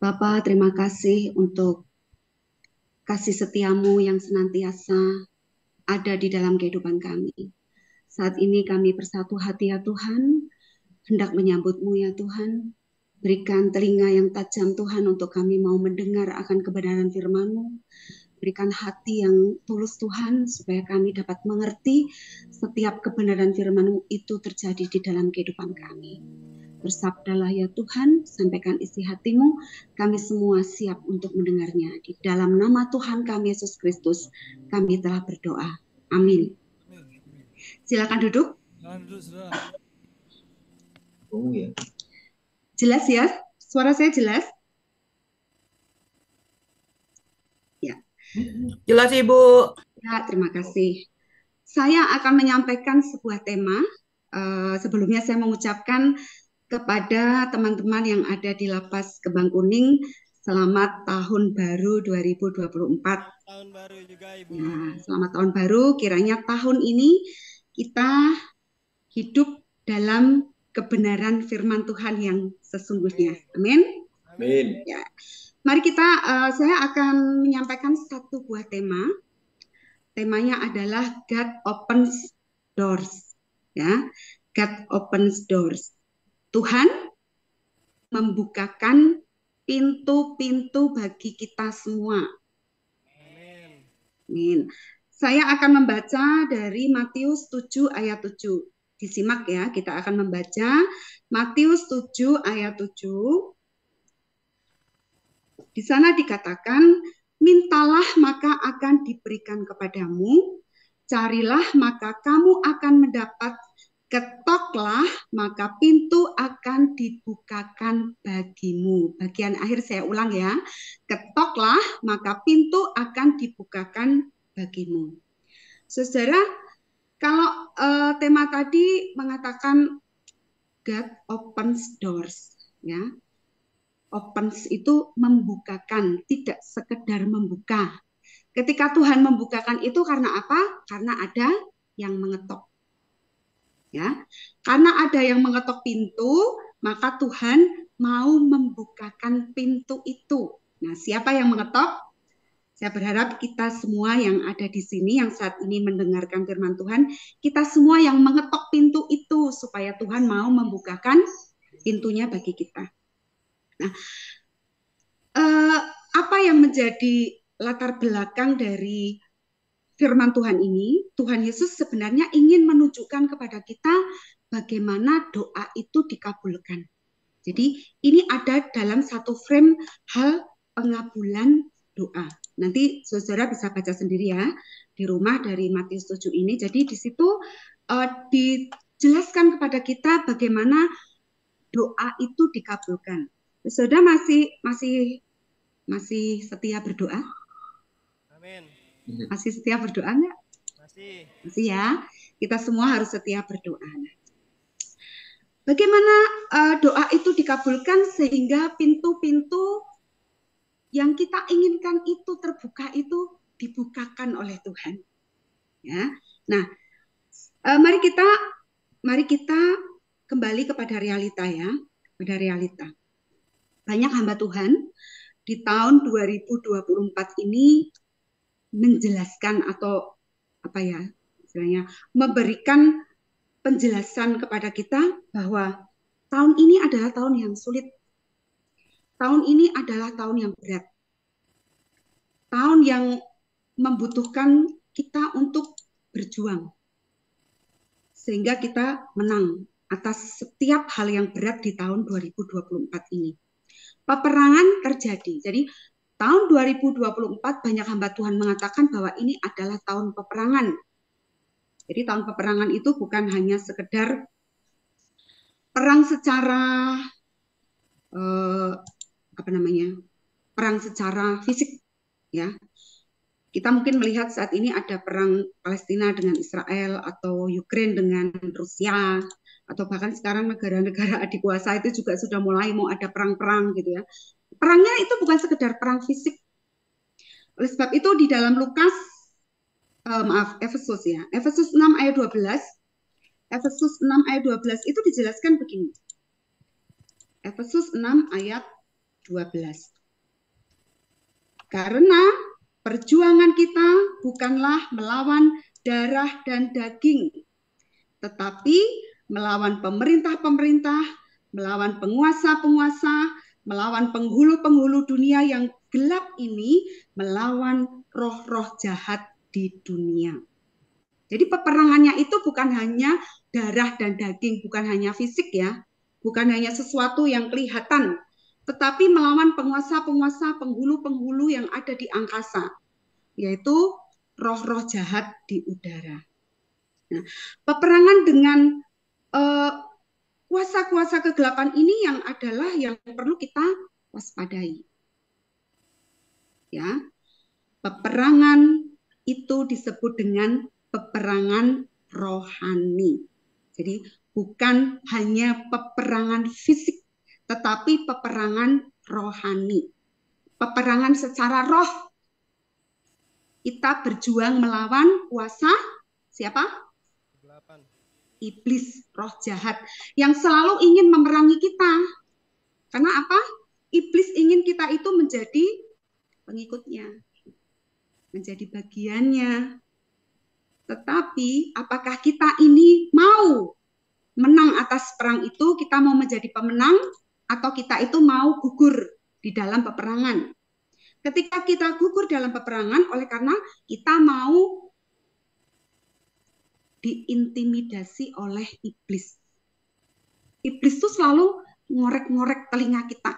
Bapa, terima kasih untuk kasih setiamu yang senantiasa ada di dalam kehidupan kami. Saat ini kami bersatu hati ya Tuhan, hendak menyambut-Mu ya Tuhan. Berikan telinga yang tajam Tuhan untuk kami mau mendengar akan kebenaran firman-Mu. Berikan hati yang tulus Tuhan, supaya kami dapat mengerti setiap kebenaran firman-Mu itu terjadi di dalam kehidupan kami. Bersabdalah ya Tuhan, sampaikan isi hatimu, kami semua siap untuk mendengarnya. Di dalam nama Tuhan kami Yesus Kristus, kami telah berdoa. Amin. Silakan duduk. Jelas ya? Suara saya jelas? Ya. Jelas Ibu. Ya, terima kasih. Saya akan menyampaikan sebuah tema. Sebelumnya saya mengucapkan kepada teman-teman yang ada di Lapas Kembang Kuning, selamat tahun baru 2024. Tahun baru juga Ibu. Ya, selamat tahun baru. Kiranya tahun ini kita hidup dalam kebenaran firman Tuhan yang sesungguhnya. Amin. Amin. Ya. Mari kita, saya akan menyampaikan satu buah tema. Temanya adalah God opens doors. Ya, God opens doors. Tuhan membukakan pintu-pintu bagi kita semua. Amin. Saya akan membaca dari Matius 7 ayat 7. Disimak ya, kita akan membaca Matius 7 ayat 7. Di sana dikatakan, mintalah maka akan diberikan kepadamu, carilah maka kamu akan mendapat, ketoklah maka pintu akan dibukakan bagimu. Bagian akhir saya ulang ya. Ketoklah maka pintu akan dibukakan bagimu. Saudara, kalau tema tadi mengatakan God opens doors, ya. Opens itu membukakan, tidak sekedar membuka. Ketika Tuhan membukakan itu karena apa? Karena ada yang mengetok. Ya, karena ada yang mengetok pintu, maka Tuhan mau membukakan pintu itu. Nah, siapa yang mengetok? Saya berharap kita semua yang ada di sini, yang saat ini mendengarkan firman Tuhan, kita semua yang mengetok pintu itu, supaya Tuhan mau membukakan pintunya bagi kita. Nah, apa yang menjadi latar belakang dari firman Tuhan ini? Tuhan Yesus sebenarnya ingin menunjukkan kepada kita bagaimana doa itu dikabulkan. Jadi ini ada dalam satu frame hal pengabulan doa. Nanti saudara bisa baca sendiri ya di rumah dari Matius 7 ini. Jadi di situ dijelaskan kepada kita bagaimana doa itu dikabulkan. Saudara masih setia berdoa? Amin. Masih setia berdoa enggak? Masih ya. Kita semua harus setia berdoa. Bagaimana doa itu dikabulkan sehingga pintu-pintu yang kita inginkan itu terbuka itu dibukakan oleh Tuhan. Ya. Nah, mari kita kembali kepada realita ya, kepada realita. Banyak hamba Tuhan di tahun 2024 ini menjelaskan atau apa ya, istilahnya memberikan penjelasan kepada kita bahwa tahun ini adalah tahun yang sulit. Tahun ini adalah tahun yang berat. Tahun yang membutuhkan kita untuk berjuang. Sehingga kita menang atas setiap hal yang berat di tahun 2024 ini. Peperangan terjadi. Jadi tahun 2024 banyak hamba Tuhan mengatakan bahwa ini adalah tahun peperangan. Jadi tahun peperangan itu bukan hanya sekedar perang secara perang secara fisik, ya. Kita mungkin melihat saat ini ada perang Palestina dengan Israel atau Ukraina dengan Rusia, atau bahkan sekarang negara-negara adikuasa itu juga sudah mulai mau ada perang-perang gitu ya. Perangnya itu bukan sekedar perang fisik. Oleh sebab itu di dalam Lukas, Efesus ya, Efesus 6 ayat 12, Efesus 6 ayat 12 itu dijelaskan begini. Efesus 6 ayat 12. Karena perjuangan kita bukanlah melawan darah dan daging, tetapi melawan pemerintah-pemerintah, melawan penguasa-penguasa, melawan penghulu-penghulu dunia yang gelap ini, melawan roh-roh jahat di dunia. Jadi peperangannya itu bukan hanya darah dan daging, bukan hanya fisik ya, bukan hanya sesuatu yang kelihatan, tetapi melawan penguasa-penguasa, penghulu-penghulu yang ada di angkasa, yaitu roh-roh jahat di udara. Nah, peperangan dengan kuasa-kuasa kegelapan ini yang adalah yang perlu kita waspadai. Ya, peperangan itu disebut dengan peperangan rohani. Jadi bukan hanya peperangan fisik, tetapi peperangan rohani. Peperangan secara roh. Kita berjuang melawan kuasa siapa? Kegelapan. Iblis, roh jahat yang selalu ingin memerangi kita. Karena apa? Iblis ingin kita itu menjadi pengikutnya, menjadi bagiannya. Tetapi apakah kita ini mau menang atas perang itu, kita mau menjadi pemenang, atau kita itu mau gugur di dalam peperangan? Ketika kita gugur dalam peperangan, oleh karena kita mau diintimidasi oleh iblis. Iblis itu selalu ngorek-ngorek telinga kita,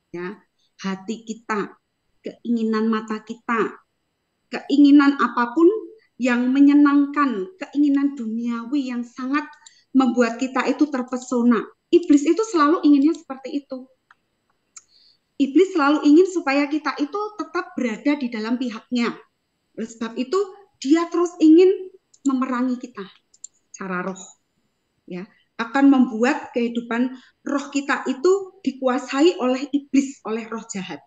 ya, hati kita, keinginan mata kita, keinginan apapun yang menyenangkan, keinginan duniawi yang sangat membuat kita itu terpesona. Iblis itu selalu inginnya seperti itu. Iblis selalu ingin supaya kita itu tetap berada di dalam pihaknya. Oleh sebab itu, dia terus ingin memerangi kita secara roh. Ya, akan membuat kehidupan roh kita itu dikuasai oleh iblis, oleh roh jahat.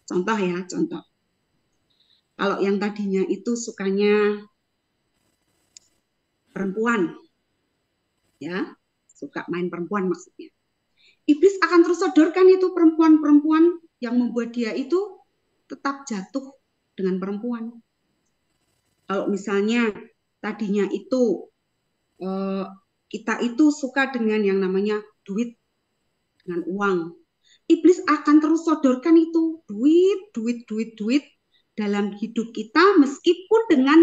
Contoh ya, contoh. Kalau yang tadinya itu sukanya perempuan, ya, suka main perempuan maksudnya. Iblis akan terus sodorkan itu perempuan-perempuan yang membuat dia itu tetap jatuh dengan perempuan. Kalau misalnya tadinya itu kita itu suka dengan yang namanya duit, dengan uang, iblis akan terus sodorkan itu duit dalam hidup kita, meskipun dengan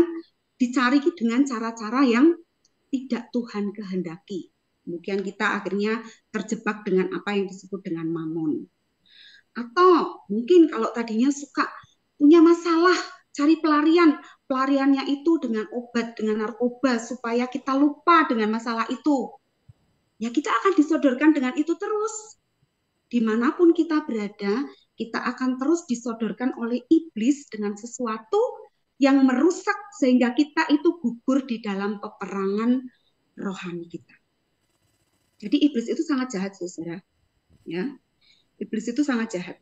dicari dengan cara-cara yang tidak Tuhan kehendaki. Kemudian kita akhirnya terjebak dengan apa yang disebut dengan mamon. Atau mungkin kalau tadinya suka punya masalah, cari pelarian, pelariannya itu dengan obat, dengan narkoba, supaya kita lupa dengan masalah itu. Ya kita akan disodorkan dengan itu terus. Dimanapun kita berada, kita akan terus disodorkan oleh iblis dengan sesuatu yang merusak sehingga kita itu gugur di dalam peperangan rohani kita. Jadi iblis itu sangat jahat, saudara. Ya, iblis itu sangat jahat.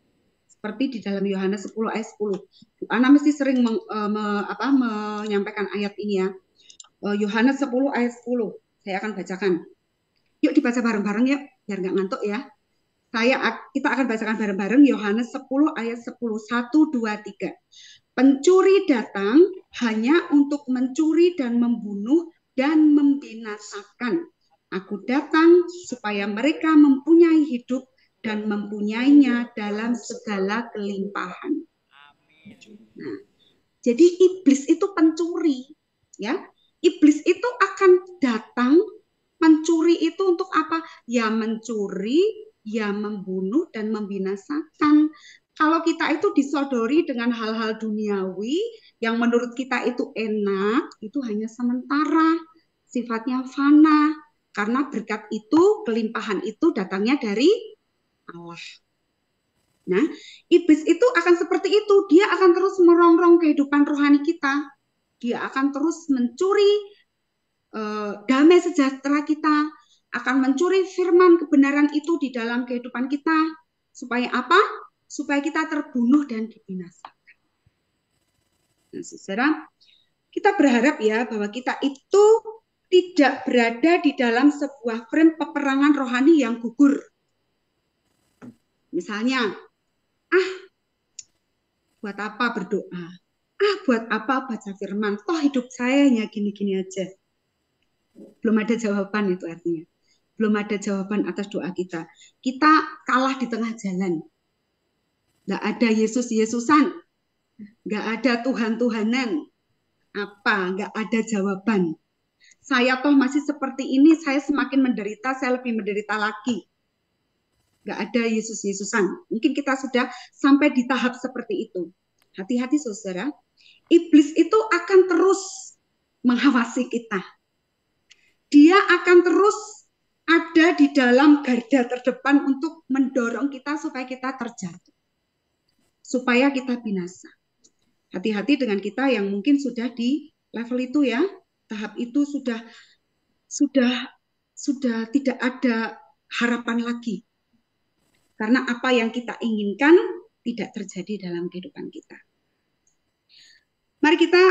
Seperti di dalam Yohanes 10 ayat 10. Ana mesti sering menyampaikan ayat ini ya. Yohanes 10 ayat 10. Saya akan bacakan. Yuk dibaca bareng-bareng yuk, biar nggak ngantuk ya. Kita akan bacakan bareng-bareng Yohanes 10 ayat 10. 1, 2, 3. Pencuri datang hanya untuk mencuri dan membunuh dan membinasakan. Aku datang supaya mereka mempunyai hidup dan mempunyainya dalam segala kelimpahan. Nah, jadi iblis itu pencuri, ya. Iblis itu akan datang mencuri itu untuk apa? Ya mencuri, ya membunuh dan membinasakan. Kalau kita itu disodori dengan hal-hal duniawi yang menurut kita itu enak, itu hanya sementara, sifatnya fana. Karena berkat itu, kelimpahan itu datangnya dari Allah. Nah, iblis itu akan seperti itu. Dia akan terus merongrong kehidupan rohani kita. Dia akan terus mencuri damai sejahtera kita, akan mencuri firman kebenaran itu di dalam kehidupan kita. Supaya apa? Supaya kita terbunuh dan dibinasakan. Nah, saudara, kita berharap ya bahwa kita itu tidak berada di dalam sebuah frame peperangan rohani yang gugur. Misalnya, buat apa berdoa? Buat apa baca firman? Toh hidup saya hanya gini-gini aja. Belum ada jawaban itu artinya. Belum ada jawaban atas doa kita. Kita kalah di tengah jalan. Nggak ada Yesus-Yesusan. Nggak ada Tuhan-Tuhanan. Nggak ada jawaban. Saya toh masih seperti ini, saya semakin menderita, saya lebih menderita lagi. Nggak ada Yesus-Yesusan. Mungkin kita sudah sampai di tahap seperti itu. Hati-hati saudara, iblis itu akan terus mengawasi kita. Dia akan terus ada di dalam garda terdepan untuk mendorong kita supaya kita terjatuh. Supaya kita binasa. Hati-hati dengan kita yang mungkin sudah di level itu ya. Tahap itu sudah tidak ada harapan lagi. Karena apa yang kita inginkan tidak terjadi dalam kehidupan kita. Mari kita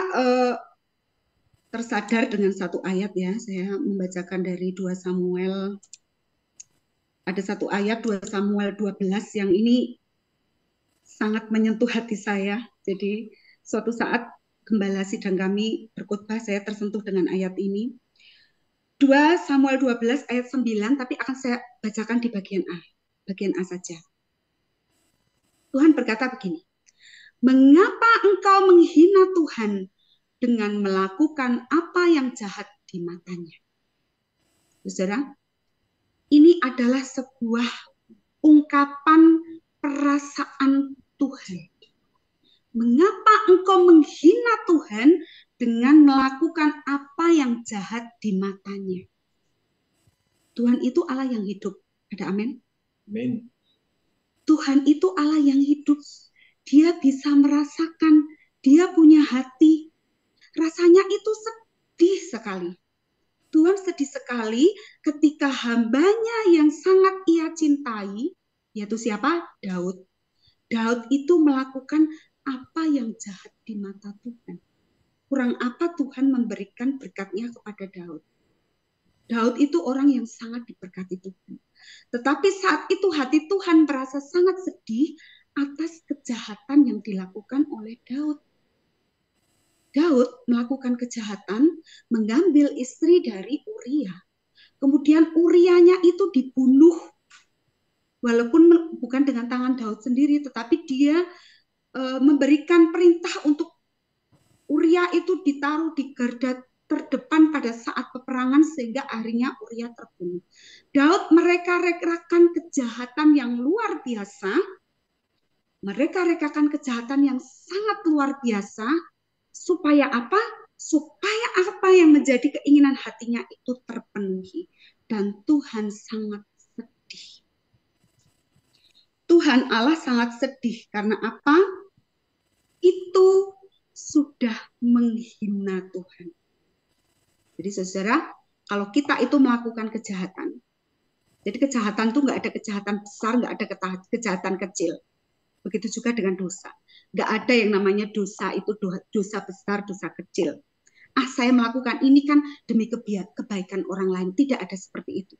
tersadar dengan satu ayat ya. Saya membacakan dari 2 Samuel. Ada satu ayat 2 Samuel 12 yang ini sangat menyentuh hati saya. Jadi suatu saat gembala sidang kami berkhotbah, saya tersentuh dengan ayat ini. 2 Samuel 12 ayat 9, tapi akan saya bacakan di bagian A saja. Tuhan berkata begini, mengapa engkau menghina Tuhan dengan melakukan apa yang jahat di matanya? Saudara, ini adalah sebuah ungkapan perasaan Tuhan. Mengapa engkau menghina Tuhan dengan melakukan apa yang jahat di matanya? Tuhan itu Allah yang hidup. Ada amin? Amin. Tuhan itu Allah yang hidup. Dia bisa merasakan, dia punya hati. Rasanya itu sedih sekali. Tuhan sedih sekali ketika hambanya yang sangat ia cintai, yaitu siapa? Daud. Daud itu melakukan apa yang jahat di mata Tuhan. Kurang apa Tuhan memberikan berkatnya kepada Daud. Daud itu orang yang sangat diberkati Tuhan. Tetapi saat itu hati Tuhan merasa sangat sedih atas kejahatan yang dilakukan oleh Daud. Daud melakukan kejahatan, mengambil istri dari Uria. Kemudian Urianya itu dibunuh. Walaupun bukan dengan tangan Daud sendiri, tetapi dia memberikan perintah untuk Uria itu ditaruh di garda terdepan pada saat peperangan sehingga akhirnya Uria terbunuh. Daud mereka-rekakan kejahatan yang luar biasa. Mereka-rekakan kejahatan yang sangat luar biasa. Supaya apa? Supaya apa yang menjadi keinginan hatinya itu terpenuhi. Dan Tuhan sangat sedih. Tuhan Allah sangat sedih. Karena apa? Itu sudah menghina Tuhan. Jadi saudara, kalau kita itu melakukan kejahatan, jadi kejahatan itu nggak ada kejahatan besar, nggak ada kejahatan kecil. Begitu juga dengan dosa. Nggak ada yang namanya dosa itu dosa besar, dosa kecil. Saya melakukan ini kan demi kebaikan orang lain. Tidak ada seperti itu.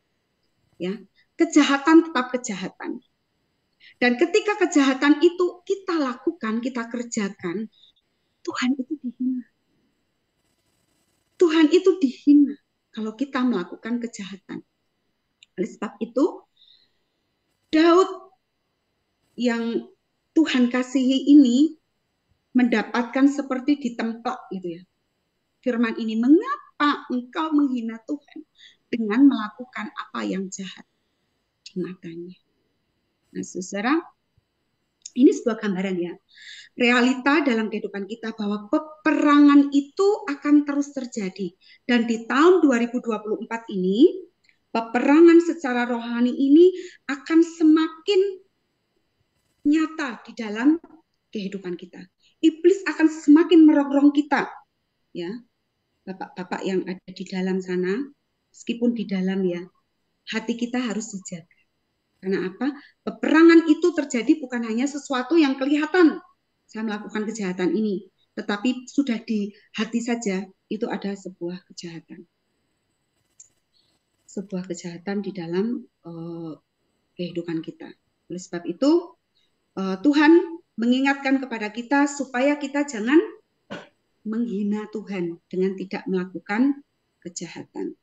Ya, kejahatan tetap kejahatan. Dan ketika kejahatan itu kita lakukan, kita kerjakan, Tuhan itu dihina. Tuhan itu dihina kalau kita melakukan kejahatan. Oleh sebab itu, Daud yang Tuhan kasihi ini mendapatkan seperti ditemplak gitu ya. Firman ini, mengapa engkau menghina Tuhan dengan melakukan apa yang jahat di matanya? Nah, saudara, ini sebuah gambaran ya. Realita dalam kehidupan kita bahwa peperangan itu akan terus terjadi. Dan di tahun 2024 ini, peperangan secara rohani ini akan semakin nyata di dalam kehidupan kita. Iblis akan semakin merongrong kita. Ya, Bapak-bapak yang ada di dalam sana, meskipun di dalam ya, hati kita harus dijaga. Karena apa? Peperangan itu terjadi bukan hanya sesuatu yang kelihatan. Saya melakukan kejahatan ini. Tetapi sudah di hati saja, itu ada sebuah kejahatan. Sebuah kejahatan di dalam kehidupan kita. Oleh sebab itu, Tuhan mengingatkan kepada kita supaya kita jangan menghina Tuhan dengan tidak melakukan kejahatan.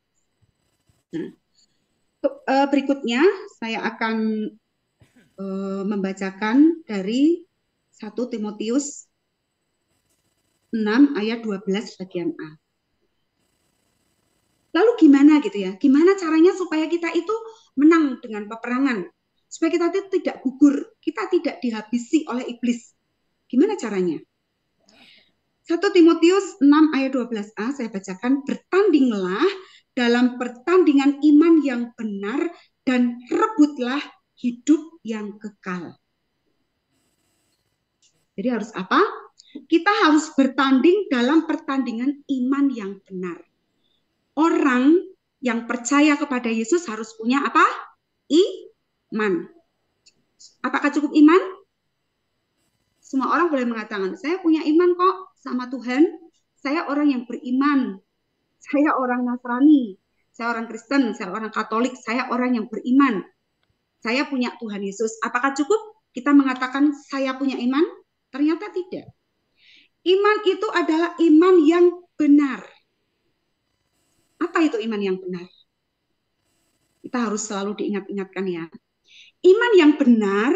Nah, berikutnya saya akan membacakan dari 1 Timotius 6 ayat 12 bagian A. Lalu gimana gitu ya? Gimana caranya supaya kita itu menang dengan peperangan? Supaya kita itu tidak gugur, kita tidak dihabisi oleh iblis. Gimana caranya? 1 Timotius 6 ayat 12a saya bacakan, bertandinglah dalam pertandingan iman yang benar dan rebutlah hidup yang kekal. Jadi harus apa? Kita harus bertanding dalam pertandingan iman yang benar. Orang yang percaya kepada Yesus harus punya apa? Iman. Apakah cukup iman? Semua orang boleh mengatakan, saya punya iman kok sama Tuhan. Saya orang yang beriman. Saya orang Nasrani. Saya orang Kristen. Saya orang Katolik. Saya orang yang beriman. Saya punya Tuhan Yesus. Apakah cukup kita mengatakan saya punya iman? Ternyata tidak. Iman itu adalah iman yang benar. Apa itu iman yang benar? Kita harus selalu diingat-ingatkan ya. Iman yang benar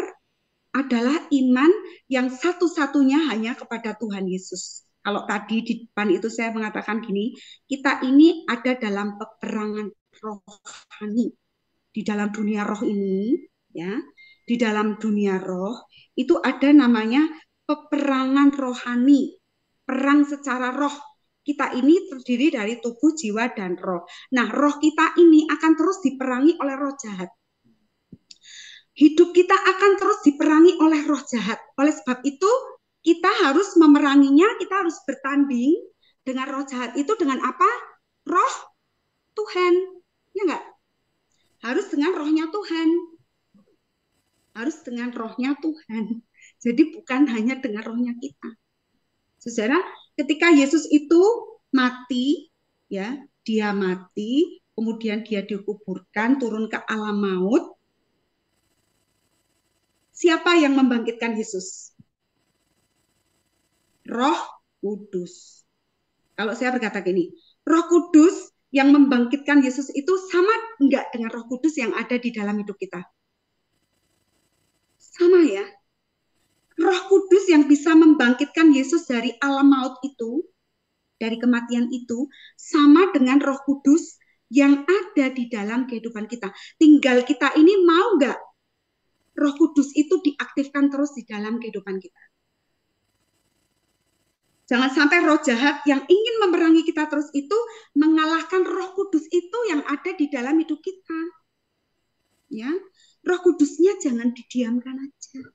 adalah iman yang satu-satunya hanya kepada Tuhan Yesus. Kalau tadi di depan itu saya mengatakan gini, kita ini ada dalam peperangan rohani. Di dalam dunia roh ini, ya, di dalam dunia roh, itu ada namanya peperangan rohani. Perang secara roh. Kita ini terdiri dari tubuh, jiwa, dan roh. Nah, roh kita ini akan terus diperangi oleh roh jahat. Hidup kita akan terus diperangi oleh roh jahat. Oleh sebab itu, kita harus memeranginya, kita harus bertanding dengan roh jahat itu dengan apa? Roh Tuhan. Ya enggak? Harus dengan rohnya Tuhan. Harus dengan rohnya Tuhan. Jadi bukan hanya dengan rohnya kita. Saudara, ketika Yesus itu mati, ya, dia mati, kemudian dia dikuburkan, turun ke alam maut. Siapa yang membangkitkan Yesus? Roh Kudus. Kalau saya berkata gini, Roh Kudus yang membangkitkan Yesus itu sama enggak dengan Roh Kudus yang ada di dalam hidup kita? Sama ya. Roh Kudus yang bisa membangkitkan Yesus dari alam maut itu, dari kematian itu, sama dengan Roh Kudus yang ada di dalam kehidupan kita. Tinggal kita ini mau enggak Roh Kudus itu diaktifkan terus di dalam kehidupan kita. Jangan sampai roh jahat yang ingin memerangi kita terus itu mengalahkan Roh Kudus itu yang ada di dalam hidup kita. Ya, Roh Kudusnya jangan didiamkan aja.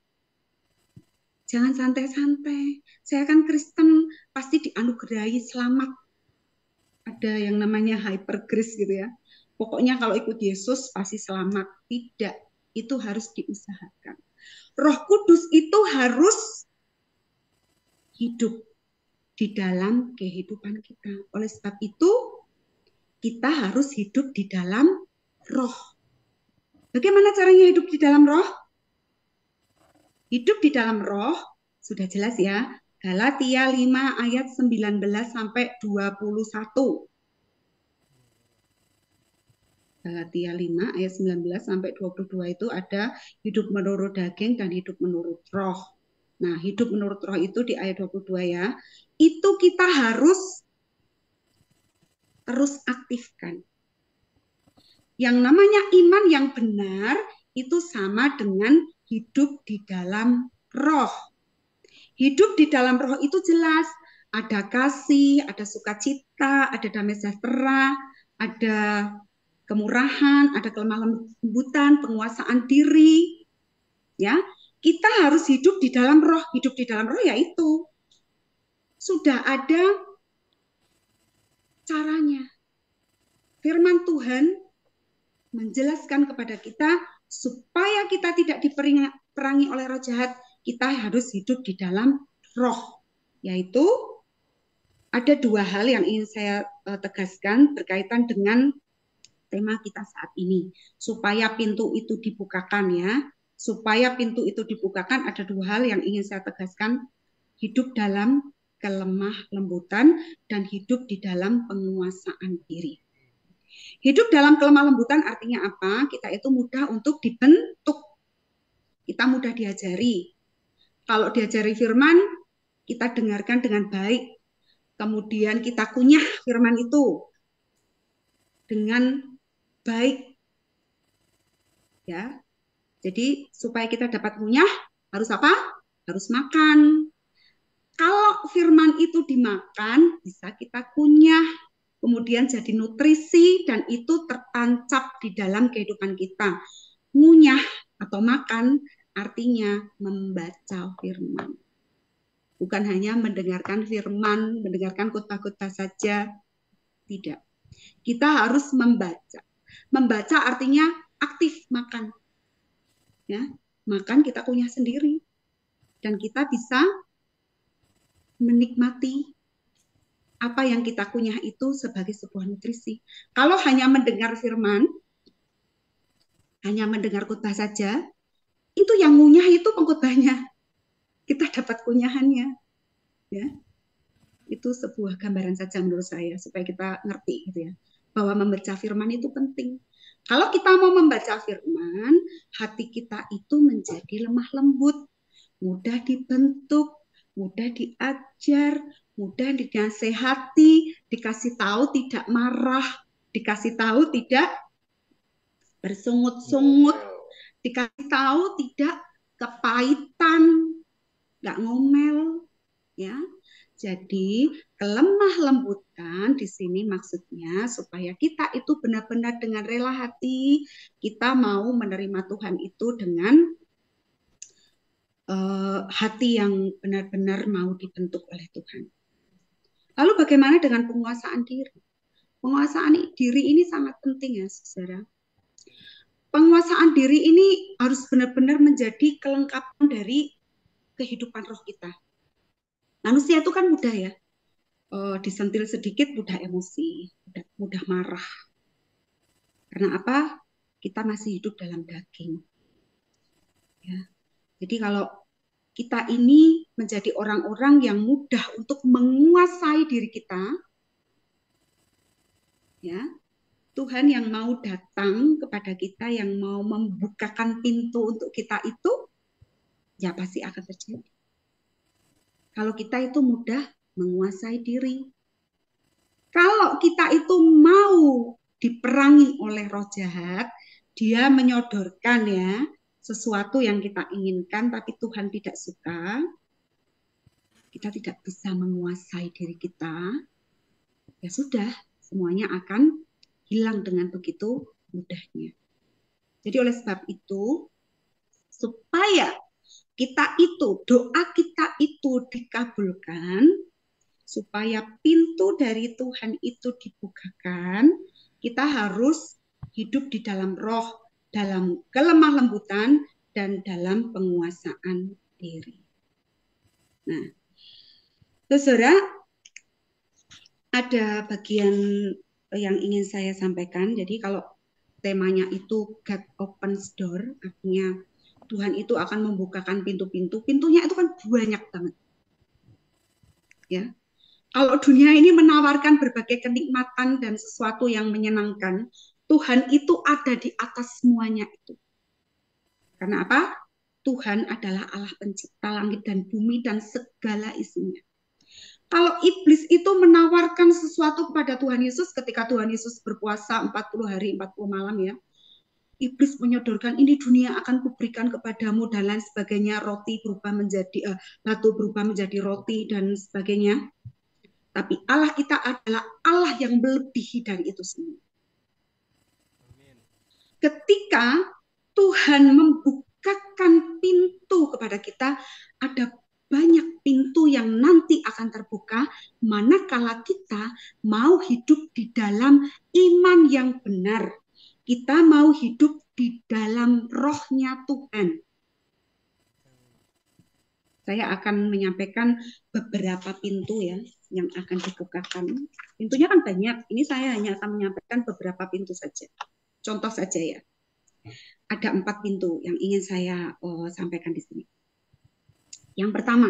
Jangan santai-santai. Saya kan Kristen, pasti dianugerahi selamat. Ada yang namanya hyper grace gitu ya. Pokoknya kalau ikut Yesus pasti selamat. Tidak, itu harus diusahakan. Roh Kudus itu harus hidup di dalam kehidupan kita. Oleh sebab itu, kita harus hidup di dalam roh. Bagaimana caranya hidup di dalam roh? Hidup di dalam roh, sudah jelas ya, Galatia 5 ayat 19 sampai 21. Galatia 5 ayat 19 sampai 22 itu ada hidup menurut daging dan hidup menurut roh. Nah, hidup menurut roh itu di ayat 22 ya. Itu kita harus terus aktifkan. Yang namanya iman yang benar itu sama dengan hidup di dalam roh. Hidup di dalam roh itu jelas. Ada kasih, ada sukacita, ada damai sejahtera, ada kemurahan, ada kelemah lembutan, penguasaan diri. Ya, kita harus hidup di dalam roh. Hidup di dalam roh yaitu sudah ada caranya. Firman Tuhan menjelaskan kepada kita supaya kita tidak diperangi oleh roh jahat, kita harus hidup di dalam roh. Yaitu ada dua hal yang ingin saya tegaskan berkaitan dengan tema kita saat ini. Supaya pintu itu dibukakan ya. supaya pintu itu dibukakan, ada dua hal yang ingin saya tegaskan. Hidup dalam kelemah lembutan dan hidup di dalam penguasaan diri. Hidup dalam kelemah lembutan artinya apa? Kita itu mudah untuk dibentuk. Kita mudah diajari. Kalau diajari firman, kita dengarkan dengan baik. Kemudian kita kunyah firman itu dengan baik. Ya. Jadi supaya kita dapat kunyah, harus apa? Harus makan. Kalau firman itu dimakan, bisa kita kunyah, kemudian jadi nutrisi, dan itu tertancap di dalam kehidupan kita. Ngunyah atau makan artinya membaca firman. Bukan hanya mendengarkan firman, mendengarkan khotbah-khotbah saja. Tidak. Kita harus membaca. Membaca artinya aktif makan. Ya, makan kita kunyah sendiri. Dan kita bisa menikmati apa yang kita kunyah itu sebagai sebuah nutrisi. Kalau hanya mendengar firman, hanya mendengar khotbah saja, itu yang ngunyah itu pengkhotbahnya. Kita dapat kunyahannya. Ya. Itu sebuah gambaran saja menurut saya, supaya kita ngerti gitu ya, bahwa membaca firman itu penting. Kalau kita mau membaca firman, hati kita itu menjadi lemah lembut, mudah dibentuk, mudah diajar, mudah dinasehati, dikasih tahu tidak marah, dikasih tahu tidak bersungut-sungut, dikasih tahu tidak kepahitan, nggak ngomel, ya. Jadi kelemah lembutan di sini maksudnya supaya kita itu benar-benar dengan rela hati, kita mau menerima Tuhan itu dengan hati yang benar-benar mau dibentuk oleh Tuhan. Lalu bagaimana dengan penguasaan diri? Penguasaan diri ini sangat penting ya, saudara. Penguasaan diri ini harus benar-benar menjadi kelengkapan dari kehidupan roh kita. Manusia itu kan mudah ya, disentil sedikit mudah emosi, mudah marah. Karena apa? Kita masih hidup dalam daging. Ya. Jadi kalau kita ini menjadi orang-orang yang mudah untuk menguasai diri kita, ya, Tuhan yang mau datang kepada kita, yang mau membukakan pintu untuk kita itu, ya pasti akan terjadi. Kalau kita itu mudah menguasai diri. Kalau kita itu mau diperangi oleh roh jahat, dia menyodorkan ya sesuatu yang kita inginkan tapi Tuhan tidak suka, kita tidak bisa menguasai diri kita, ya sudah, semuanya akan hilang dengan begitu mudahnya. Jadi oleh sebab itu, supaya kita itu, doa kita itu dikabulkan, supaya pintu dari Tuhan itu dibukakan, kita harus hidup di dalam roh, dalam kelemah lembutan, dan dalam penguasaan diri. Nah, saudara, ada bagian yang ingin saya sampaikan. Jadi kalau temanya itu God opens door, artinya Tuhan itu akan membukakan pintu-pintu. Pintunya itu kan banyak banget. Ya. Kalau dunia ini menawarkan berbagai kenikmatan dan sesuatu yang menyenangkan, Tuhan itu ada di atas semuanya itu. Karena apa? Tuhan adalah Allah pencipta langit dan bumi dan segala isinya. Kalau iblis itu menawarkan sesuatu kepada Tuhan Yesus ketika Tuhan Yesus berpuasa 40 hari 40 malam ya. Iblis menyodorkan ini dunia akan kuberikan kepadamu dan lain sebagainya, roti berubah menjadi batu berubah menjadi roti dan sebagainya. Tapi Allah kita adalah Allah yang melebihi dari itu semua. Ketika Tuhan membukakan pintu kepada kita, ada banyak pintu yang nanti akan terbuka manakala kita mau hidup di dalam iman yang benar. Kita mau hidup di dalam rohnya Tuhan. Saya akan menyampaikan beberapa pintu ya yang akan dibukakan. Pintunya kan banyak. Ini saya hanya akan menyampaikan beberapa pintu saja. Contoh saja ya. Ada 4 pintu yang ingin saya sampaikan di sini. Yang pertama,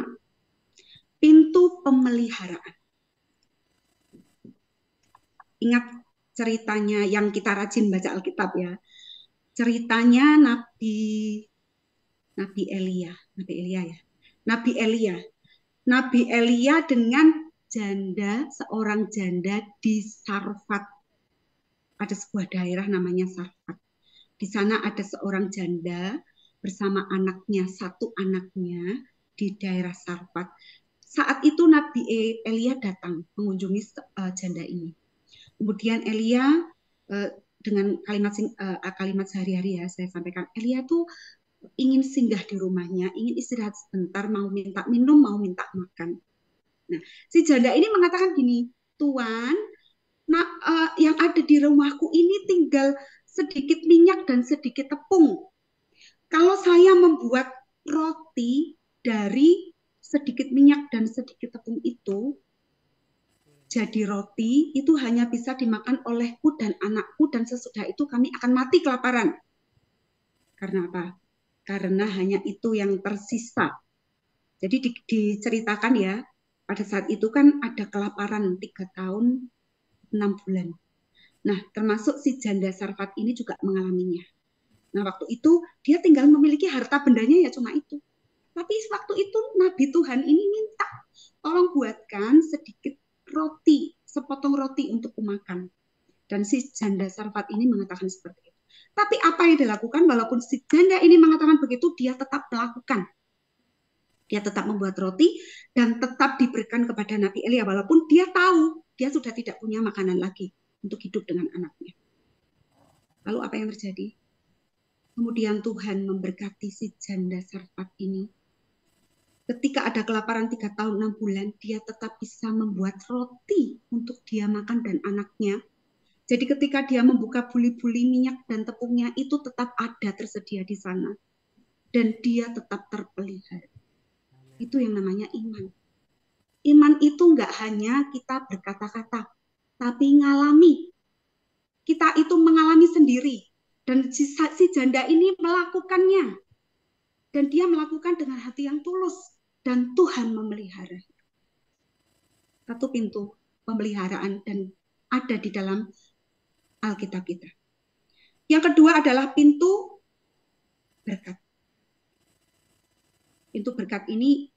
pintu pemeliharaan. Ingat ceritanya yang kita rajin baca Alkitab ya. Ceritanya Nabi Elia ya. Nabi Elia dengan seorang janda di Sarfat. Ada sebuah daerah namanya Sarfat. Di sana ada seorang janda bersama satu anaknya di daerah Sarfat. Saat itu Nabi Elia datang mengunjungi janda ini. Kemudian Elia dengan kalimat sehari-hari ya saya sampaikan, Elia tuh ingin singgah di rumahnya, ingin istirahat sebentar, mau minta minum, mau minta makan. Nah, si janda ini mengatakan gini, Tuan, yang ada di rumahku ini tinggal sedikit minyak dan sedikit tepung. Kalau saya membuat roti dari sedikit minyak dan sedikit tepung itu, jadi roti itu hanya bisa dimakan olehku dan anakku, dan sesudah itu kami akan mati kelaparan. Karena apa? Karena hanya itu yang tersisa. Jadi diceritakan ya, pada saat itu kan ada kelaparan 3 tahun 6 bulan. Nah, termasuk si janda Sarfat ini juga mengalaminya. Nah, waktu itu dia tinggal memiliki harta bendanya ya cuma itu. Tapi waktu itu Nabi Tuhan ini minta, tolong buatkan sedikit roti, sepotong roti untuk makan. Dan si janda Sarfat ini mengatakan seperti itu. Tapi apa yang dilakukan, walaupun si janda ini mengatakan begitu, dia tetap melakukan. Dia tetap membuat roti dan tetap diberikan kepada Nabi Elia, walaupun dia tahu dia sudah tidak punya makanan lagi untuk hidup dengan anaknya. Lalu apa yang terjadi? Kemudian Tuhan memberkati si janda Sarfat ini. Ketika ada kelaparan 3 tahun 6 bulan, dia tetap bisa membuat roti untuk dia makan dan anaknya. Jadi ketika dia membuka buli-buli minyak dan tepungnya, itu tetap ada tersedia di sana. Dan dia tetap terpelihara. Itu yang namanya iman. Iman itu enggak hanya kita berkata-kata, tapi ngalami. Kita itu mengalami sendiri. Dan si janda ini melakukannya. Dan dia melakukan dengan hati yang tulus. Dan Tuhan memelihara. Satu pintu pemeliharaan dan ada di dalam Alkitab kita. Yang kedua adalah pintu berkat. Pintu berkat ini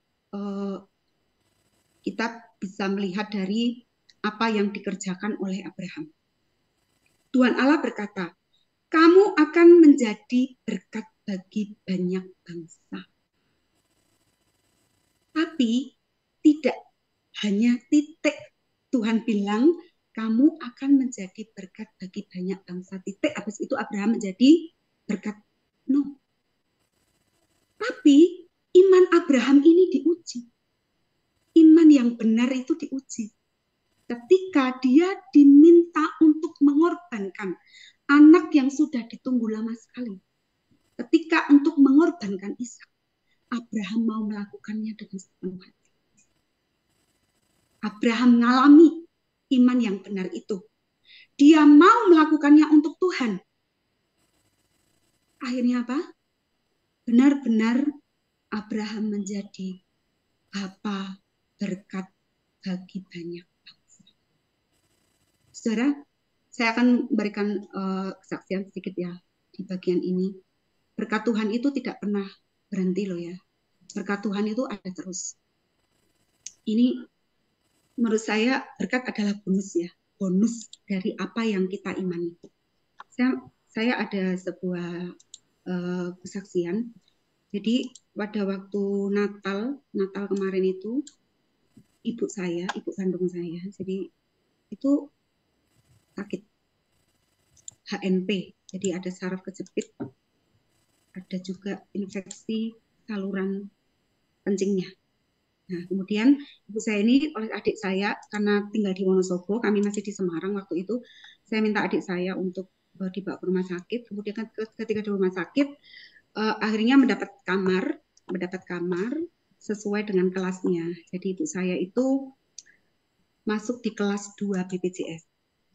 kita bisa melihat dari apa yang dikerjakan oleh Abraham. Tuhan Allah berkata, kamu akan menjadi berkat bagi banyak bangsa. Tapi tidak hanya titik. Tuhan bilang, kamu akan menjadi berkat bagi banyak bangsa. Titik. Habis itu Abraham menjadi berkat. No. Tapi iman Abraham ini diuji. Iman yang benar itu diuji. Ketika dia diminta untuk mengorbankan anak yang sudah ditunggu lama sekali. Ketika untuk mengorbankan Ishak, Abraham mau melakukannya dengan sepenuh hati. Abraham mengalami iman yang benar itu. Dia mau melakukannya untuk Tuhan. Akhirnya apa? Benar-benar Abraham menjadi bapa berkat bagi banyak bangsa. Saudara, saya akan memberikan kesaksian sedikit ya di bagian ini. Berkat Tuhan itu tidak pernah berhenti loh ya. Berkat Tuhan itu ada terus. Ini menurut saya berkat adalah bonus ya. Bonus dari apa yang kita imani. Saya ada sebuah kesaksian. Jadi pada waktu Natal kemarin itu, ibu kandung saya, jadi itu sakit HNP, jadi ada saraf kejepit, ada juga infeksi saluran kencingnya. Nah, kemudian ibu saya ini oleh adik saya, karena tinggal di Wonosobo, kami masih di Semarang waktu itu, saya minta adik saya untuk dibawa ke rumah sakit. Kemudian ketika di rumah sakit, akhirnya mendapat kamar sesuai dengan kelasnya. Jadi ibu saya itu masuk di kelas 2 BPJS.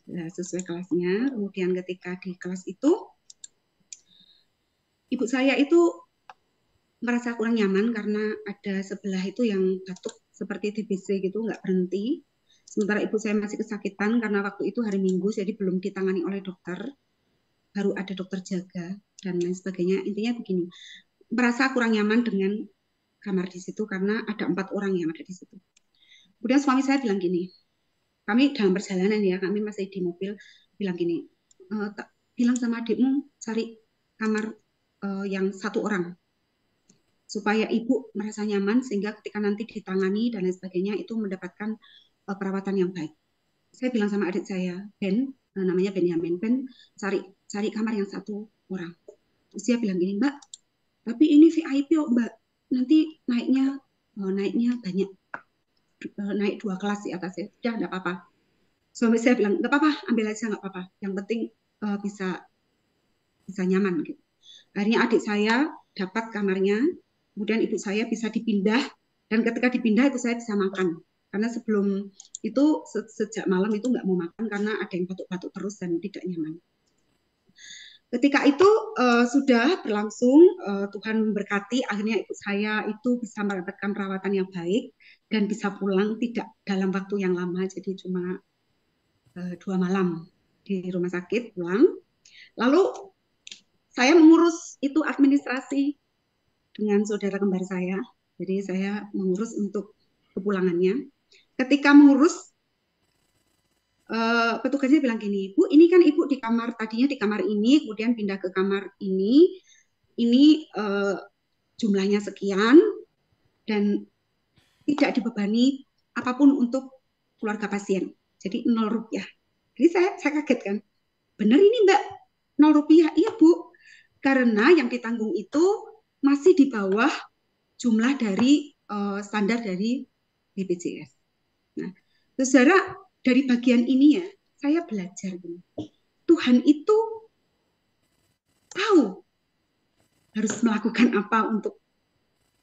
Sesuai kelasnya. Kemudian ketika di kelas itu, ibu saya itu merasa kurang nyaman karena ada sebelah itu yang batuk seperti TBC gitu, nggak berhenti. Sementara ibu saya masih kesakitan karena waktu itu hari Minggu, jadi belum ditangani oleh dokter, baru ada dokter jaga dan lain sebagainya. Intinya begini, merasa kurang nyaman dengan kamar di situ karena ada 4 orang yang ada di situ. Kemudian suami saya bilang gini, kami dalam perjalanan ya, kami masih di mobil, bilang gini, bilang sama adikmu cari kamar yang 1 orang supaya ibu merasa nyaman sehingga ketika nanti ditangani dan lain sebagainya itu mendapatkan perawatan yang baik. Saya bilang sama adik saya, Ben, namanya Benyamin, Ben cari kamar yang 1 orang. Terus dia bilang gini, Mbak, tapi ini VIP kok Mbak, nanti naiknya banyak, naik 2 kelas di atasnya. Sudah, enggak apa-apa. Suami saya bilang, enggak apa-apa, ambil aja, enggak apa-apa. Yang penting bisa nyaman gitu. Akhirnya adik saya dapat kamarnya, kemudian ibu saya bisa dipindah, dan ketika dipindah ibu saya bisa makan. Karena sebelum itu sejak malam itu nggak mau makan karena ada yang batuk-batuk terus dan tidak nyaman. Ketika itu sudah berlangsung, Tuhan memberkati, akhirnya ibu saya itu bisa mendapatkan perawatan yang baik dan bisa pulang tidak dalam waktu yang lama, jadi cuma 2 malam di rumah sakit pulang. Lalu saya mengurus itu administrasi dengan saudara kembar saya. Jadi saya mengurus untuk kepulangannya. Ketika mengurus, petugasnya bilang gini, Bu, ini kan ibu di kamar, tadinya di kamar ini, kemudian pindah ke kamar ini jumlahnya sekian, dan tidak dibebani apapun untuk keluarga pasien. Jadi 0 rupiah. Jadi saya kaget kan, benar ini Mbak, 0 rupiah? Iya Bu, karena yang ditanggung itu masih di bawah jumlah dari standar dari BPJS. Nah, saudara, dari bagian ini ya, saya belajar gini. Tuhan itu tahu harus melakukan apa untuk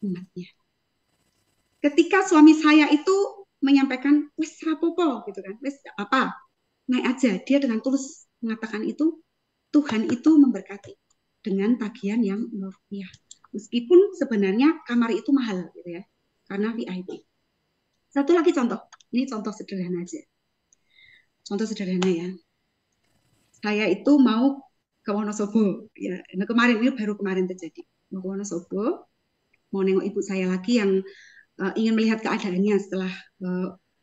umatnya. Ketika suami saya itu menyampaikan, wes rapopo gitu kan, wes apa, naik aja. Dia dengan tulus mengatakan itu, Tuhan itu memberkati dengan tagihan yang 0 rupiah. Meskipun sebenarnya kamar itu mahal gitu ya, karena VIP. Satu lagi contoh, ini contoh sederhana aja. Contoh sederhana ya. Saya itu mau ke Wonosobo ya. Nah, kemarin ini baru kemarin terjadi. Mau ke Wonosobo, mau nengok ibu saya lagi yang ingin melihat keadaannya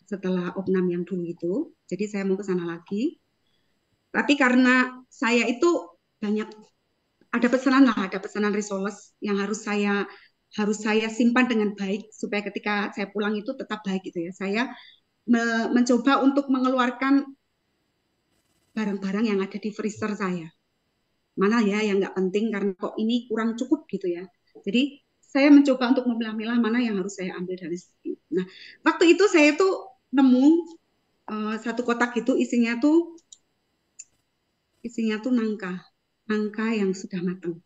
setelah opnam yang dulu itu. Jadi saya mau ke sana lagi. Tapi karena saya itu banyak ada pesanan risoles yang harus saya simpan dengan baik supaya ketika saya pulang itu tetap baik gitu ya. Saya mencoba untuk mengeluarkan barang-barang yang ada di freezer saya. Mana ya yang nggak penting karena kok ini kurang cukup gitu ya. Jadi saya mencoba untuk memilah-milah mana yang harus saya ambil dari sini. Nah, waktu itu saya tuh nemu satu kotak itu isinya tuh nangka yang sudah matang.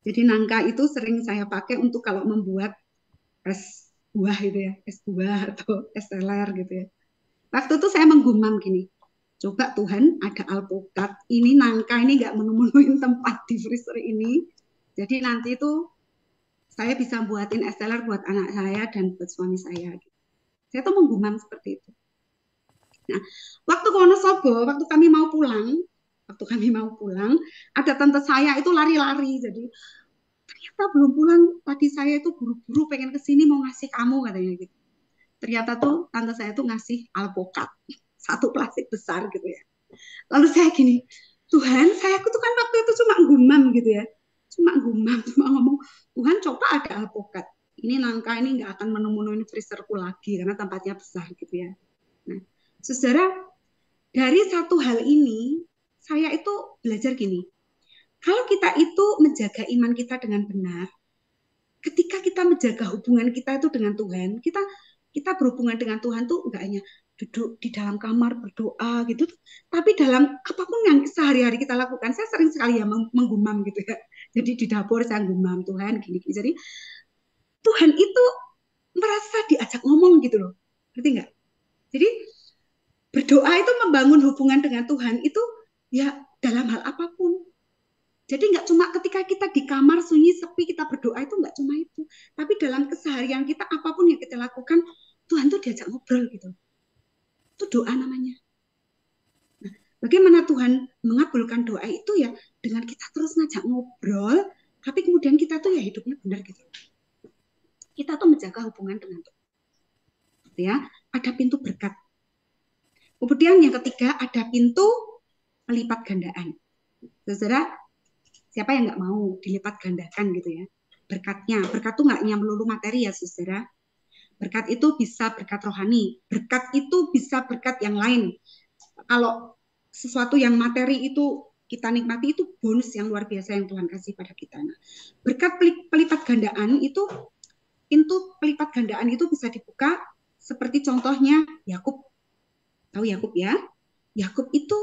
Jadi nangka itu sering saya pakai untuk kalau membuat es buah gitu ya, es buah atau es teler gitu ya. Waktu itu saya menggumam gini, coba Tuhan ada alpukat, ini nangka ini nggak menemuin tempat di freezer ini, jadi nanti itu saya bisa buatin es teler buat anak saya dan buat suami saya. Saya tuh menggumam seperti itu. Nah, waktu ke Wonosobo, waktu kami mau pulang, ada tante saya itu lari-lari, jadi ternyata belum pulang, tadi saya itu buru-buru pengen kesini mau ngasih kamu katanya gitu. Ternyata tuh tante saya tuh ngasih alpukat, 1 plastik besar gitu ya. Lalu saya gini, Tuhan, saya tuh kan waktu itu cuma gumam gitu ya. Cuma ngomong, Tuhan coba ada alpukat. Ini nangka ini nggak akan menemukan freezerku lagi karena tempatnya besar gitu ya. Nah, saudara, dari satu hal ini, saya itu belajar gini. Kalau kita itu menjaga iman kita dengan benar, ketika kita menjaga hubungan kita itu dengan Tuhan, kita berhubungan dengan Tuhan tuh nggak hanya duduk di dalam kamar berdoa gitu, tapi dalam apapun yang sehari-hari kita lakukan. Saya sering sekali ya menggumam gitu ya. Jadi di dapur saya gumam, Tuhan gini-gini. Jadi Tuhan itu merasa diajak ngomong gitu loh. Ngerti nggak? Jadi berdoa itu membangun hubungan dengan Tuhan itu ya dalam hal apapun. Jadi nggak cuma ketika kita di kamar sunyi sepi kita berdoa, itu nggak cuma itu. Tapi dalam keseharian kita apapun yang kita lakukan, Tuhan tuh diajak ngobrol gitu. Itu doa namanya. Nah, bagaimana Tuhan mengabulkan doa itu ya dengan kita terus ngajak ngobrol, tapi kemudian kita tuh ya hidupnya benar gitu. Kita tuh menjaga hubungan dengan Tuhan. Ya, ada pintu berkat. Kemudian yang ketiga ada pintu pelipat gandaan. Saudara, siapa yang nggak mau dilipat gandakan gitu ya berkatnya. Berkat itu nggak hanya melulu materi ya saudara. Berkat itu bisa berkat rohani, berkat itu bisa berkat yang lain. Kalau sesuatu yang materi itu kita nikmati, itu bonus yang luar biasa yang Tuhan kasih pada kita. Nah, berkat pelipat gandaan itu, pintu pelipat gandaan itu bisa dibuka seperti contohnya Yakub. Tahu Yakub ya? Yakub itu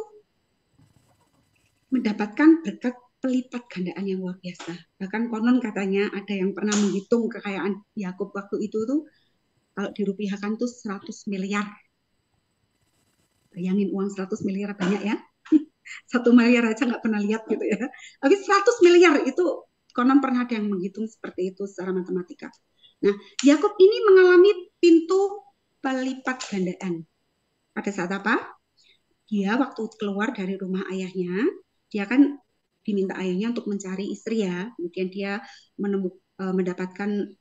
mendapatkan berkat pelipat gandaan yang luar biasa. Bahkan konon katanya ada yang pernah menghitung kekayaan Yakub waktu itu tuh kalau dirupiahkan tuh 100 miliar. Bayangin uang 100 miliar banyak ya. 1 miliar aja nggak pernah lihat gitu ya. Tapi 100 miliar itu konon pernah ada yang menghitung seperti itu secara matematika. Nah, Yakub ini mengalami pintu pelipat gandaan. Pada saat apa? Dia waktu keluar dari rumah ayahnya, dia kan diminta ayahnya untuk mencari istri ya. Kemudian dia mendapatkan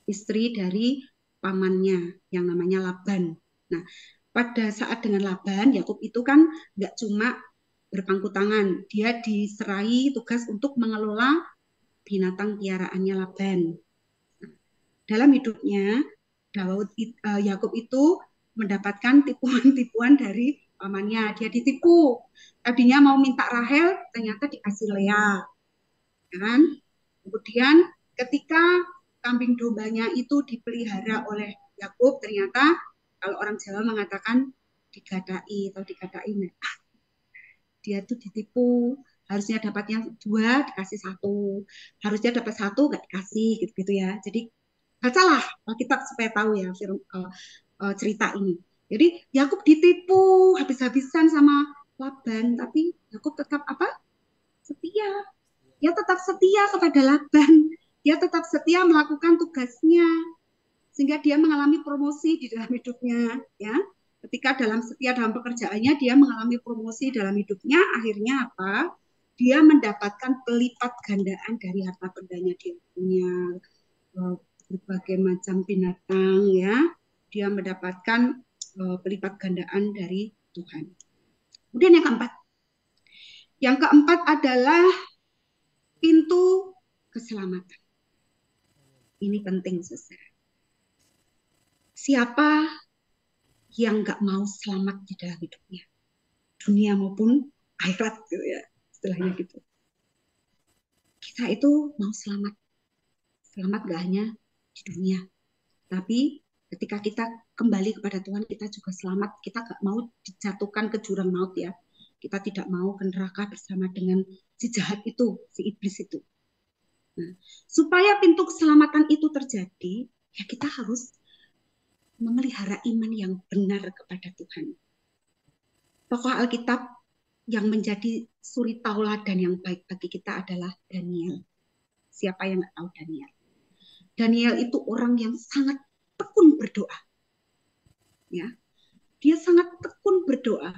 istri dari pamannya yang namanya Laban. Nah, pada saat dengan Laban, Yakub itu kan nggak cuma berpangku tangan, dia diserai tugas untuk mengelola binatang piaraannya Laban. Dalam hidupnya, Yakub itu mendapatkan tipuan-tipuan dari pamannya. Dia ditipu. Tadinya mau minta Rahel, ternyata dikasih Lea. Kan? Kemudian ketika kambing dombanya itu dipelihara oleh Yakub, ternyata kalau orang Jawa mengatakan digadai atau digadai. Dia tuh ditipu, harusnya dapatnya 2 dikasih 1, harusnya dapat 1 nggak dikasih gitu ya. Jadi bacalah Alkitab supaya tahu ya cerita ini. Jadi Yakub ditipu habis-habisan sama Laban, tapi Yakub tetap apa? Setia. Dia tetap setia kepada Laban. Dia tetap setia melakukan tugasnya sehingga dia mengalami promosi di dalam hidupnya, ya. Ketika dalam setia dalam pekerjaannya, dia mengalami promosi dalam hidupnya, akhirnya apa? Dia mendapatkan pelipat gandaan dari harta bendanya. Dia punya berbagai macam binatang, ya. Dia mendapatkan pelipat gandaan dari Tuhan. Kemudian yang keempat adalah pintu keselamatan. Ini penting, saudara. Siapa yang nggak mau selamat di dalam hidupnya, dunia maupun akhirat gitu ya, istilahnya gitu. Kita itu mau selamat gak hanya di dunia, tapi ketika kita kembali kepada Tuhan, kita juga selamat. Kita gak mau dijatuhkan ke jurang maut ya. Kita tidak mau ke neraka bersama dengan si jahat itu, si iblis itu. Nah, supaya pintu keselamatan itu terjadi, ya kita harus memelihara iman yang benar kepada Tuhan. Tokoh Alkitab yang menjadi suri tauladan yang baik bagi kita adalah Daniel. Siapa yang nggak tahu Daniel? Daniel itu orang yang sangat tekun berdoa. Ya, dia sangat tekun berdoa.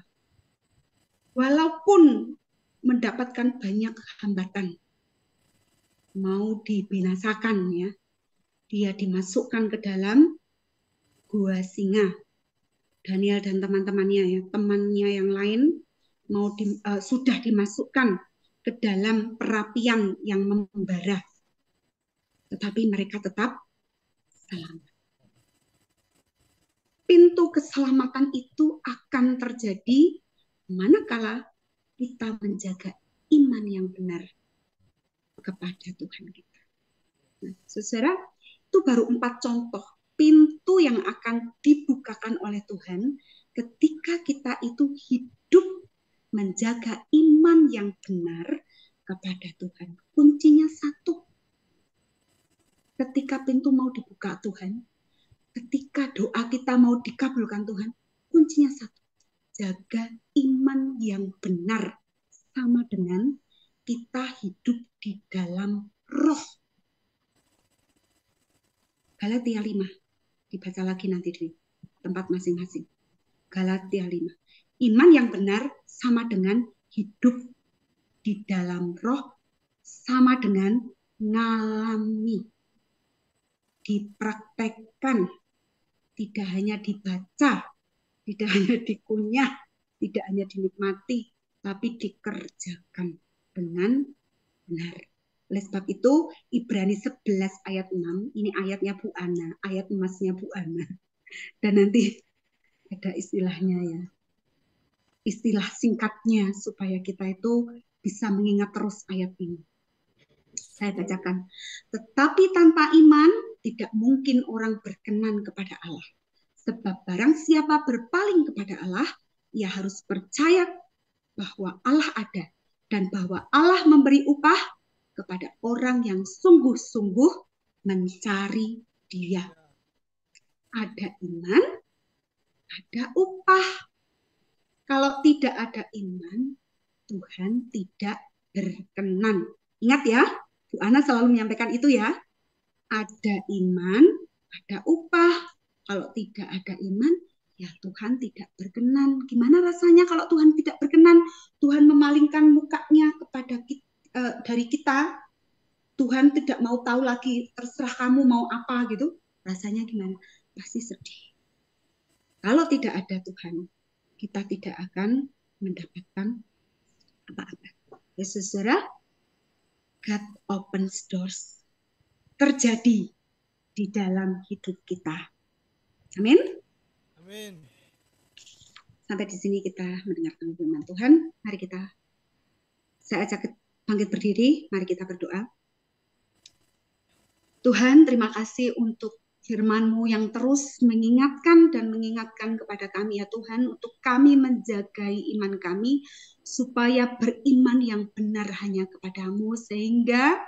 Walaupun mendapatkan banyak hambatan, mau dibinasakan ya, dia dimasukkan ke dalam gua singa. Daniel dan teman-temannya ya, temannya yang lain sudah dimasukkan ke dalam perapian yang membara, tetapi mereka tetap selamat. Pintu keselamatan itu akan terjadi manakala kita menjaga iman yang benar kepada Tuhan kita. Nah, saudara, itu baru 4 contoh pintu yang akan dibukakan oleh Tuhan ketika kita itu hidup menjaga iman yang benar kepada Tuhan. Kuncinya 1. Ketika pintu mau dibuka Tuhan, ketika doa kita mau dikabulkan Tuhan, kuncinya 1. Jaga iman yang benar sama dengan kita hidup di dalam roh. Galatia 5. Dibaca lagi nanti di tempat masing-masing. Galatia 5. Iman yang benar sama dengan hidup di dalam roh, sama dengan ngalami, dipraktekkan, tidak hanya dibaca, tidak hanya dikunyah, tidak hanya dinikmati, tapi dikerjakan dengan benar. Oleh sebab itu, Ibrani 11 ayat 6, ini ayatnya Bu Ana, ayat emasnya Bu Ana. Dan nanti ada istilahnya ya, istilah singkatnya supaya kita itu bisa mengingat terus ayat ini. Saya bacakan. Tetapi tanpa iman tidak mungkin orang berkenan kepada Allah. Sebab barang siapa berpaling kepada Allah, ia harus percaya bahwa Allah ada dan bahwa Allah memberi upah kepada orang yang sungguh-sungguh mencari Dia. Ada iman, ada upah. Kalau tidak ada iman, Tuhan tidak berkenan. Ingat ya, Bu Ana selalu menyampaikan itu ya. Ada iman, ada upah. Kalau tidak ada iman, ya Tuhan tidak berkenan. Gimana rasanya kalau Tuhan tidak berkenan? Tuhan memalingkan mukanya kepada dari kita. Tuhan tidak mau tahu lagi, terserah kamu mau apa gitu. Rasanya gimana? Pasti sedih. Kalau tidak ada Tuhan, kita tidak akan mendapatkan apa-apa. Ya saudara, God opens doors. Terjadi di dalam hidup kita. Amin. Amin. Sampai di sini kita mendengarkan firman Tuhan. Mari saya ajak bangkit berdiri. Mari kita berdoa. Tuhan, terima kasih untuk firman-Mu yang terus mengingatkan dan mengingatkan kepada kami ya Tuhan, untuk kami menjagai iman kami, supaya beriman yang benar hanya kepada-Mu, sehingga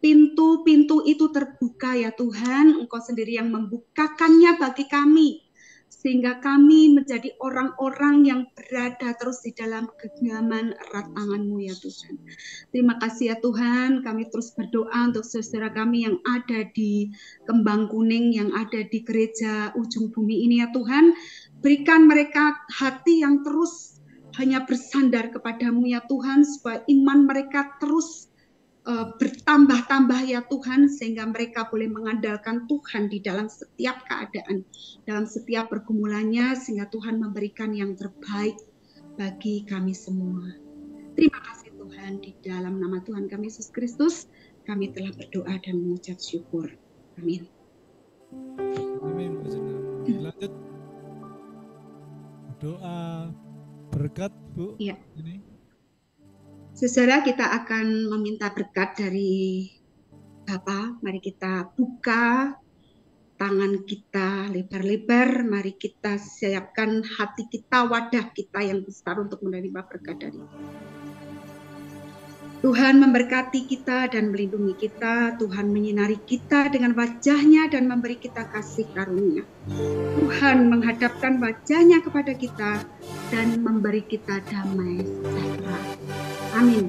pintu-pintu itu terbuka ya Tuhan, Engkau sendiri yang membukakannya bagi kami, sehingga kami menjadi orang-orang yang berada terus di dalam genggaman erat tangan-Mu ya Tuhan. Terima kasih ya Tuhan, kami terus berdoa untuk saudara kami yang ada di Kembang Kuning, yang ada di gereja ujung bumi ini ya Tuhan. Berikan mereka hati yang terus hanya bersandar kepadamu ya Tuhan, supaya iman mereka terus bertambah-tambah ya Tuhan, sehingga mereka boleh mengandalkan Tuhan di dalam setiap keadaan, dalam setiap pergumulannya, sehingga Tuhan memberikan yang terbaik bagi kami semua. Terima kasih Tuhan, di dalam nama Tuhan kami Yesus Kristus, kami telah berdoa dan mengucap syukur. Amin. Amin. Lanjut doa berkat Bu. Iya. Ini. Saudara, kita akan meminta berkat dari Bapa. Mari kita buka tangan kita lebar-lebar. Mari kita siapkan hati kita, wadah kita yang besar untuk menerima berkat dari Tuhan. Memberkati kita dan melindungi kita. Tuhan menyinari kita dengan wajah-Nya dan memberi kita kasih karunia. Tuhan menghadapkan wajah-Nya kepada kita dan memberi kita damai sejahtera. Amin.